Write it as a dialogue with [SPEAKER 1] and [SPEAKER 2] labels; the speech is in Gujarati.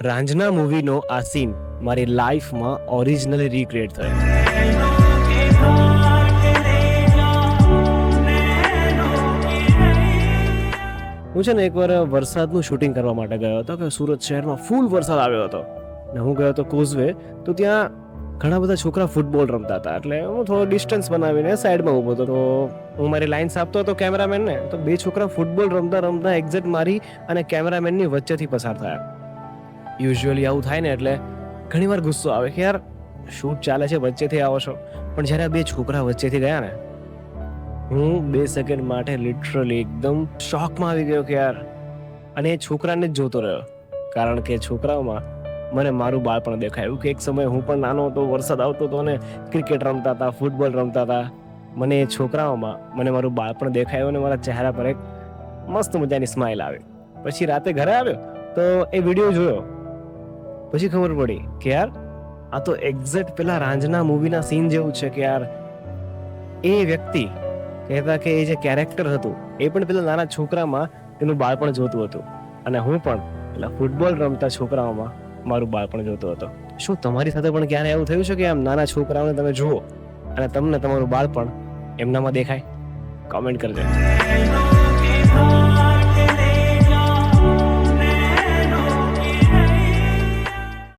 [SPEAKER 1] રાંઝના મૂવીનો આ સીન મારી લાઈફમાં ઓરિજિનલી રીક્રિએટ થયો. હું છે ને એકવાર વરસાદનું શૂટિંગ કરવા માટે ગયો હતો કે સુરત શહેરમાં ફૂલ વરસાદ આવ્યો હતો ને હું ગયો હતો કોઝવે, તો ત્યાં ઘણા બધા છોકરા ફૂટબોલ રમતા હતા. એટલે હું થોડો ડિસ્ટન્સ બનાવીને સાઈડમાં ઊભો હતો. તો હું મારી લાઇન્સ આપતો હતો કેમેરામેનને, તો બે છોકરા ફૂટબોલ રમતા રમતા એક્ઝેક્ટ મારી અને કેમેરામેનની વચ્ચેથી પસાર થયા. યુઝ્યુઅલી આવું થાય ને એટલે ઘણીવાર ગુસ્સો આવે કે યાર શૂટ ચાલે છે, વચ્ચેથી આવો છો. પણ જ્યારે આ બે છોકરા વચ્ચેથી ગયા ને, હું 2 સેકન્ડ માટે લિટરલી એકદમ શોકમાં આવી ગયો કે યાર, અને એ છોકરાને જ જોતો રહ્યો. કારણ કે છોકરાઓમાં મને મારું બાળપણ દેખાયું કે એક સમયે હું પણ નાનો હતો, વરસાદ આવતો હતો અને ક્રિકેટ રમતા હતા, ફૂટબોલ રમતા હતા. મને એ છોકરાઓમાં મને મારું બાળપણ દેખાયું અને મારા ચહેરા પર એક મસ્ત મજાની સ્માઇલ આવી. પછી રાતે ઘરે આવ્યો તો એ વિડીયો જોયો, પછી ખબર પડી કે યાર આ તો એક્ઝેક્ટ પેલા રાંઝના મૂવીના સીન જેવું છે કે યાર એ વ્યક્તિ કહેતા કે એ જે કેરેક્ટર હતું એ પણ પેલા નાના છોકરામાં તેનું બાળપણ જોતું હતું, અને હું પણ પેલા ફૂટબોલ રમતા છોકરાઓમાં મારું બાળપણ જોતો હતો. શું તમારી સાથે પણ ક્યારે એવું થયું છે કે આમ નાના છોકરાઓને તમે જુઓ અને તમને તમારું બાળપણ એમનામાં દેખાય? કોમેન્ટ કરજો.